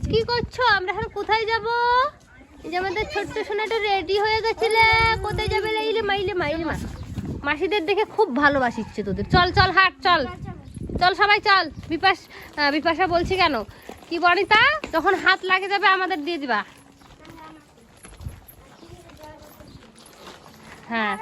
কি করছো? আমরা এখন কোথায় যাব? যে আমাদের ছোট্ট সোনাটা রেডি হয়ে গেছিলে। কোথায় যাবে? লাইলে মাইলে মাইলে মা মাসিদের দেখে খুব ভালোবাসিচ্ছে তোদের। চল চল হাট চল চল সবাই চল। বিপাশা বলছি কেন কি বনিতা, যখন হাত লাগে যাবে আমাদের দিয়ে দিবা। হ্যাঁ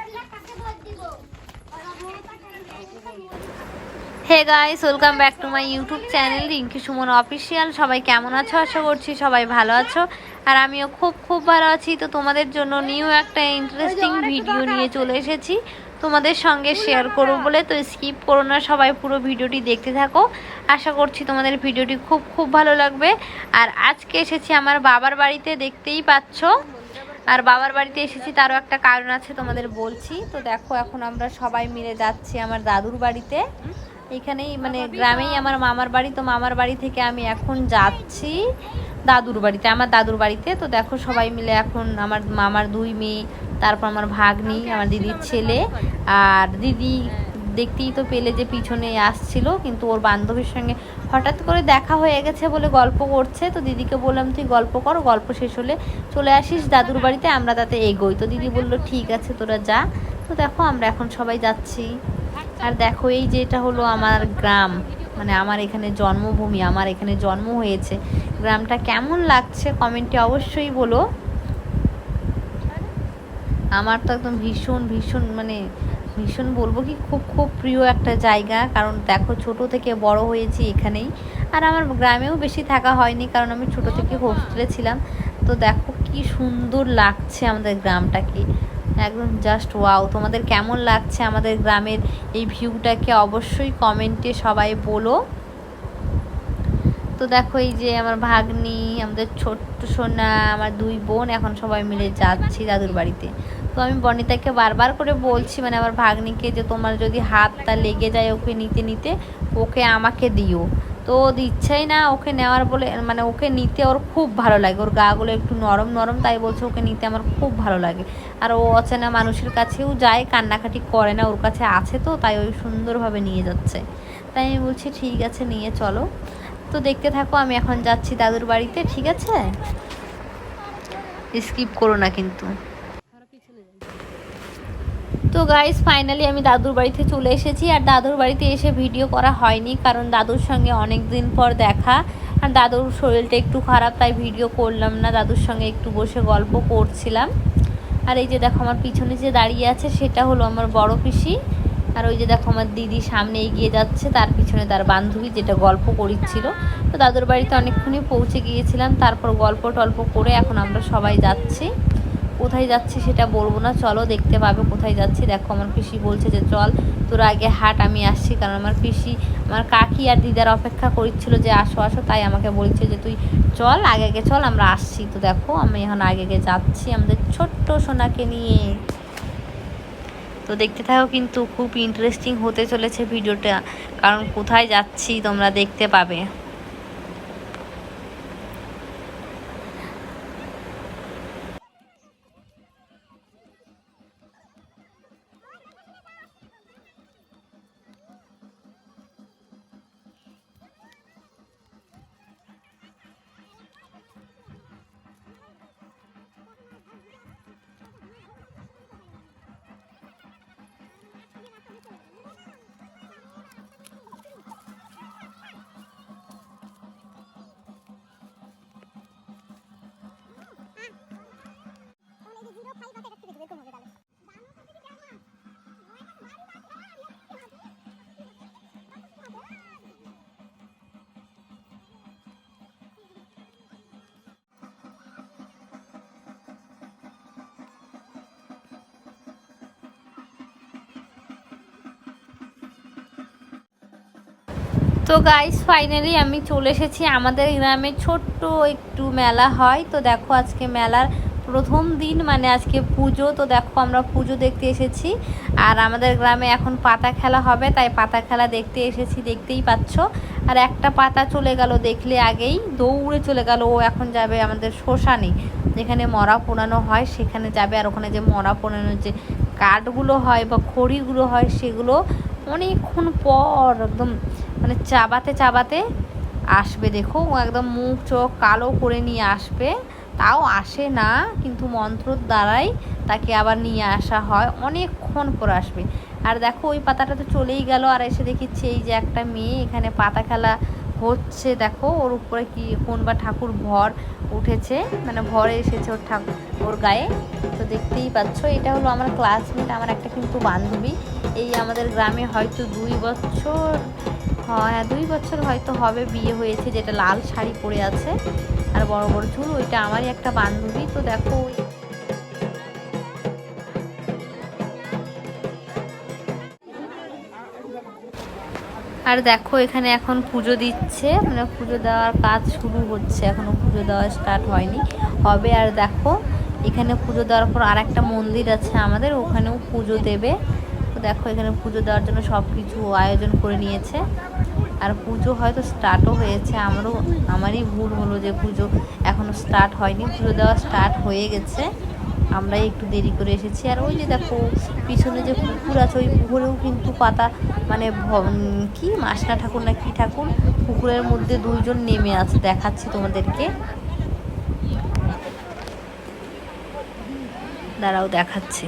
hey guys, welcome back to my YouTube channel Rinki Suman official. সবাই কেমন আছো? আশা করছি সবাই ভালো আছো, আর আমিও খুব খুব ভালো আছি। তো তোমাদের জন্য নিউ একটা ইন্টারেস্টিং ভিডিও নিয়ে চলে এসেছি তোমাদের সঙ্গে শেয়ার করবো বলে। তো স্কিপ করো না, সবাই পুরো ভিডিওটি দেখতে থাকো। আশা করছি তোমাদের ভিডিওটি খুব খুব ভালো লাগবে। আর আজকে এসেছি আমার বাবার বাড়িতে, দেখতেই পাচ্ছ। আর বাবার বাড়িতে এসেছি তারও একটা কারণ আছে, তোমাদের বলছি। তো দেখো এখন আমরা সবাই মিলে যাচ্ছি আমার দাদুর বাড়িতে। এখানেই মানে গ্রামেই আমার মামার বাড়ি। তো মামার বাড়ি থেকে আমি এখন যাচ্ছি দাদুর বাড়িতে, আমার দাদুর বাড়িতে। তো দেখো সবাই মিলে এখন আমার মামার দুই মেয়ে, তারপর আমার ভাগ্নি, আমার দিদির ছেলে, আর দিদি দেখতেই তো পেলে যে পিছনে আসছিল, কিন্তু ওর বান্ধবীর সঙ্গে হঠাৎ করে দেখা হয়ে গেছে বলে গল্প করছে। তো দিদিকে বললাম তুই গল্প কর, গল্প শেষ হলে চলে আসিস দাদুর বাড়িতে, আমরা তাতে এগোই। তো দিদি বললো ঠিক আছে তোরা যা। তো দেখো আমরা এখন সবাই যাচ্ছি। আর দেখো এই যে এটা হলো আমার গ্রাম, মানে আমার এখানে জন্মভূমি, আমার এখানে জন্ম হয়েছে। গ্রামটা কেমন লাগছে কমেন্টে অবশ্যই বলো। আমার তো একদম ভীষণ ভীষণ মানে ভীষণ বলবো কি খুব খুব প্রিয় একটা জায়গা। কারণ দেখো ছোট থেকে বড় হয়েছি এখানেই। আর আমার গ্রামেও বেশি থাকা হয়নি, কারণ আমি ছোট থেকে হোস্টেলে ছিলাম। তো দেখো কি সুন্দর লাগছে আমাদের গ্রামটাকে, একদম জাস্ট ওয়াও। তোমাদের কেমন লাগছে আমাদের গ্রামের এই ভিউটাকে অবশ্যই কমেন্টে সবাই বলো। তো দেখো এই যে আমার ভাগ্নি, আমাদের ছোট্ট সোনা, আমার দুই বোন এখন সবাই মিলে যাচ্ছি দাদুর বাড়িতে। তো আমি বনিতাকে বারবার করে বলছি, মানে আমার ভাগ্নিকে, যে তোমার যদি হাতটা লেগে যায় ওকে নিতে নিতে, ওকে আমাকে দিও। তো ও দিচ্ছেই না ওকে নেওয়ার বলে, মানে ওকে নিতে ওর খুব ভালো লাগে, ওর গাগুলো একটু নরম নরম, তাই বলছে ওকে নিতে আমার খুব ভালো লাগে। আর ও অচেনা মানুষের কাছেও যায়, কান্নাকাটি করে না, ওর কাছে আছে তো, তাই ওই সুন্দরভাবে নিয়ে যাচ্ছে। তাই আমি বলছি ঠিক আছে নিয়ে চলো। তো দেখতে থাকো, আমি এখন যাচ্ছি দাদুর বাড়িতে, ঠিক আছে? স্কিপ করো না কিন্তু। তো গাইস ফাইনালি আমি দাদুর বাড়িতে চলে এসেছি। আর দাদুর বাড়িতে এসে ভিডিও করা হয়নি, কারণ দাদুর সঙ্গে অনেক দিন পর দেখা, আর দাদুর শরীরটা একটু খারাপ, তাই ভিডিও করলাম না। দাদুর সঙ্গে একটু বসে গল্প করছিলাম। আর এই যে দেখো আমার পিছনে যে দাঁড়িয়ে আছে সেটা হলো আমার বড় পিসি। আর ওই যে দেখো আমার দিদি সামনে এগিয়ে যাচ্ছে, তার পিছনে তার বান্ধবী, যেটা গল্প করছিল। তো দাদুর বাড়িতে অনেকক্ষণই পৌঁছে গিয়েছিলাম, তারপর গল্প টল্প করে এখন আমরা সবাই যাচ্ছি। কোথায় যাচ্ছি সেটা বলবো না, চলো দেখতে পাবে কোথায় যাচ্ছি। দেখো আমার পিসি বলছে যে চল তোরা আগে হাট, আমি আসছি। কারণ আমার পিসি, আমার কাকি আর দিদার অপেক্ষা করছিল যে আসো আসো, তাই আমাকে বলছে যে তুই চল আগে আগে চল, আমরা আসছি। তো দেখো আমি এখন আগে আগে যাচ্ছি আমাদের ছোট্ট সোনাকে নিয়ে। তো দেখতে থাকো, কিন্তু খুব ইন্টারেস্টিং হতে চলেছে ভিডিওটা, কারণ কোথায় যাচ্ছি তোমরা দেখতে পাবে। তো গাইস ফাইনালি আমি চলে এসেছি আমাদের গ্রামে। ছোট্ট একটু মেলা হয়। তো দেখো আজকে মেলার প্রথম দিন, মানে আজকে পুজো। তো দেখো আমরা পুজো দেখতে এসেছি। আর আমাদের গ্রামে এখন পাতা খেলা হবে, তাই পাতা খেলা দেখতে এসেছি, দেখতেই পাচ্ছ। আর একটা পাতা চলে গেল দেখলে আগেই, দৌড়ে চলে গেল। ও এখন যাবে আমাদের শ্মশানে, যেখানে মরা পোড়ানো হয় সেখানে যাবে। আর ওখানে যে মরা পোড়ানোর যে কাঠগুলো হয় বা খড়িগুলো হয়, সেগুলো অনেকক্ষণ পর একদম মানে চাবাতে চাবাতে আসবে, দেখো ও একদম মুখ চোখ কালো করে নিয়ে আসবে, তাও আসে না, কিন্তু মন্ত্রর দ্বারাই তাকে আবার নিয়ে আসা হয়, অনেকক্ষণ পর আসবে। আর দেখো ওই পাতাটা তো চলেই গেল, আর এসে দেখিচ্ছে এই যে একটা মেয়ে এখানে পাতা খেলা হচ্ছে। দেখো ওর উপরে কি কোন বা ঠাকুর ভর উঠেছে, মানে ভরে এসেছে ওর ঠাকুর ওর গায়ে। তো দেখতেই পাচ্ছ এটা হলো আমার ক্লাসমেট, আমার একটা কিন্তু বান্ধবী। এই আমাদের গ্রামে হয়তো 2 বছর, হ্যাঁ 2 বছর হয়তো হবে বিয়ে হয়েছে, যেটা লাল শাড়ি পরে আছে আর বড় বড় চুল, ওইটা আমারই একটা বান্ধবী। তো দেখো আর দেখো এখানে এখন পুজো দিচ্ছে, মানে পুজো দেওয়ার কাজ শুরু হচ্ছে, এখনো পুজো দেওয়া স্টার্ট হয়নি, হবে। আর দেখো এখানে পুজো দেওয়ার পর আর একটা মন্দির আছে আমাদের, ওখানেও পুজো দেবে। তো দেখো এখানে পুজো দেওয়ার জন্য সব কিছু আয়োজন করে নিয়েছে, আর পুজো হয়তো স্টার্টও হয়েছে, আমারই ভুল হলো যে পুজো এখনও স্টার্ট হয়নি, পুজো দেওয়া স্টার্ট হয়ে গেছে, আমরাই একটু দেরি করে এসেছি। আর ওই যে দেখো পিছনে যে পুকুর আছে, ওই পুকুরেও কিন্তু পাতা মানে কি মাসনা ঠাকুর না কি ঠাকুর, পুকুরের মধ্যে 2জন নেমে আছে, দেখাচ্ছি তোমাদেরকে, দাঁড়াও দেখাচ্ছে।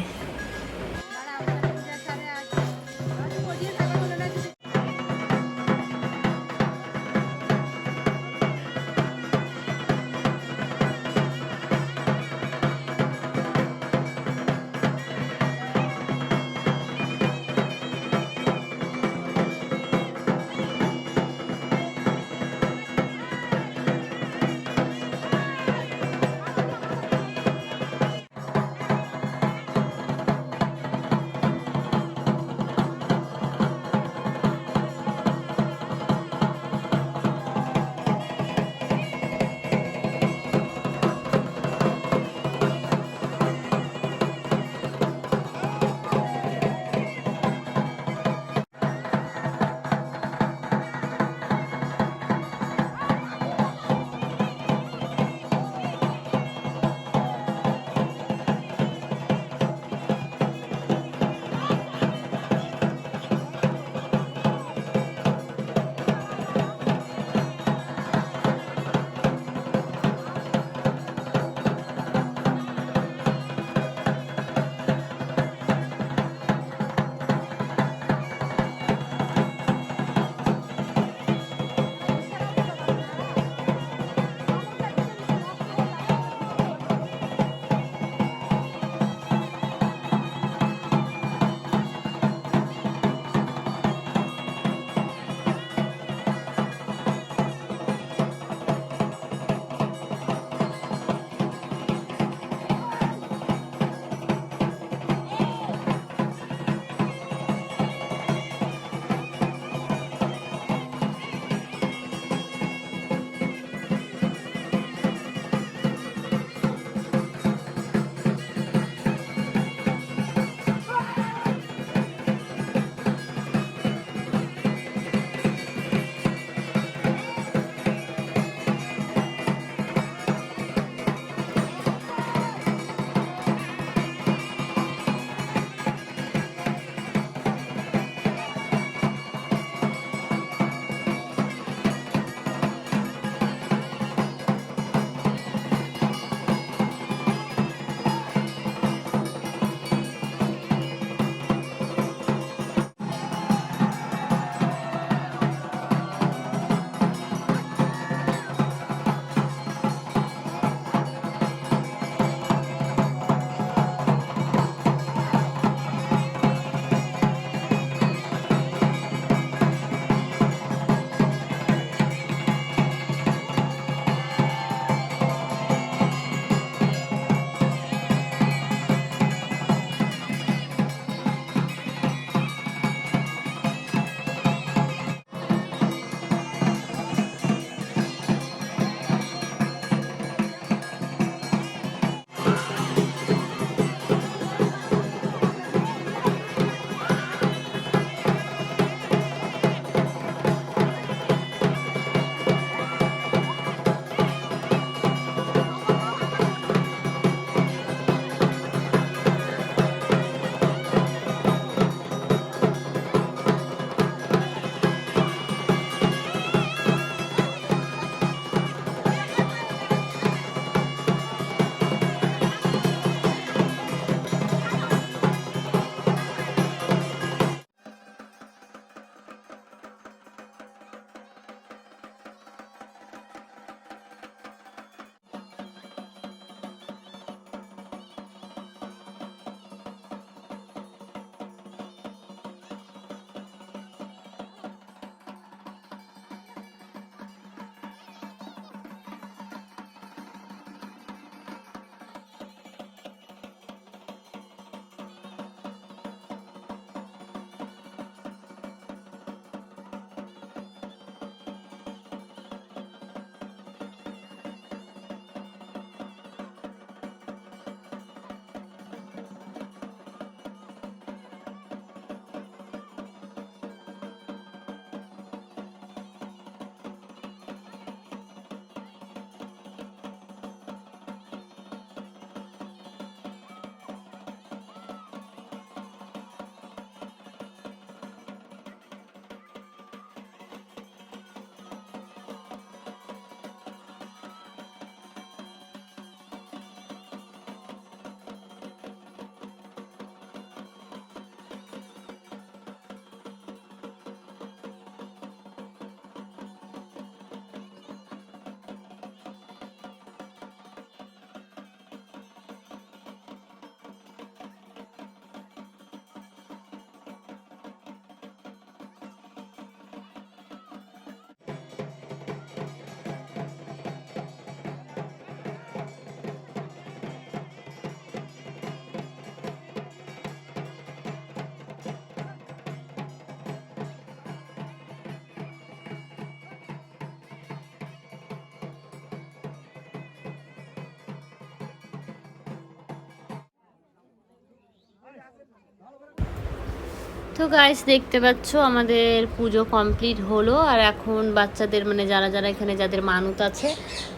তো গাইস দেখতে পাচ্ছ আমাদের পুজো কমপ্লিট হলো। আর এখন বাচ্চাদের মানে যারা যারা এখানে যাদের মানত আছে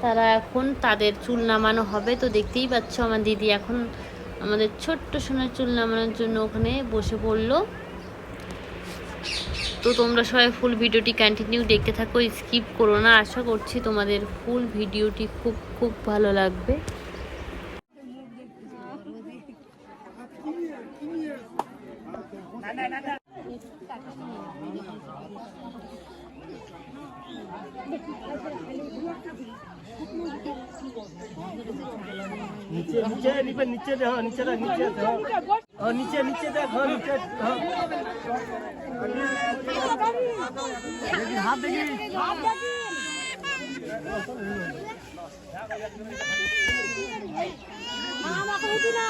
তারা এখন তাদের চুল নামানো হবে। তো দেখতেই পাচ্ছ আমার দিদি এখন আমাদের ছোট্ট সোনার চুল নামানোর জন্য ওখানে বসে পড়লো। তো তোমরা সবাই ফুল ভিডিওটি কন্টিনিউ দেখতে থাকো, স্কিপ করো না। আশা করছি তোমাদের ফুল ভিডিওটি খুব খুব ভালো লাগবে। नीचे नीचे नीचे नीचे दे नीचे दे नीचे दे और नीचे नीचे दे घर नीचे हाथ देखिए मामा को उठो ना।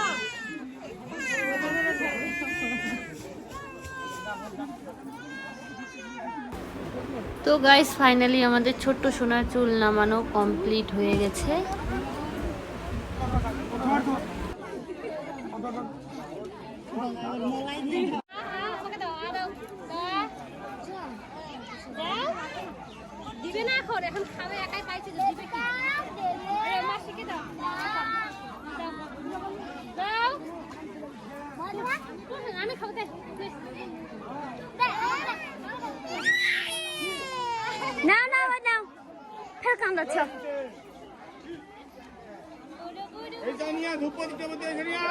তো গাইস ফাইনালি আমাদের ছোট্ট সোনার চুল নামানো কমপ্লিট হয়ে গেছে। দিবে না এখন এখন খাবে একাই পাইছে দিবে কি আরে মাসিকে দাও দাও আমি খাবো দে না না না ফের কান্দাছ এই জানিয়া ধূপ দিতে মতে জানিয়া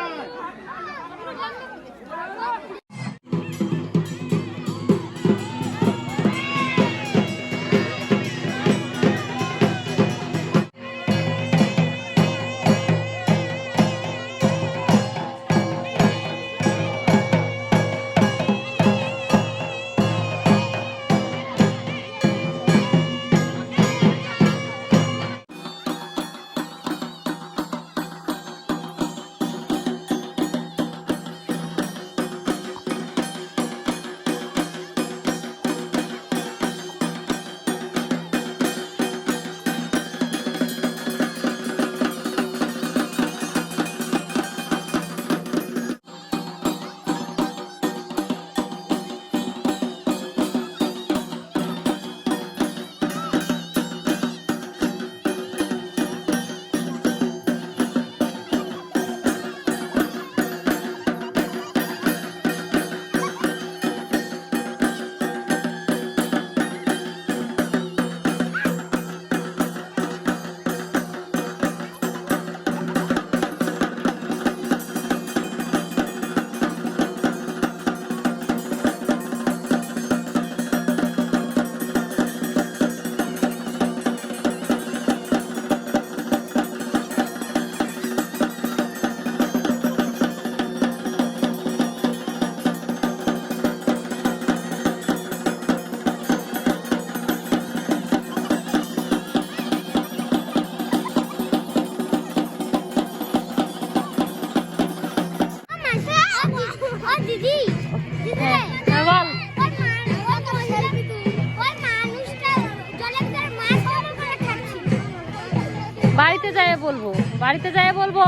বাড়িতে যাই বলবো, বাড়িতে যাই বলবো।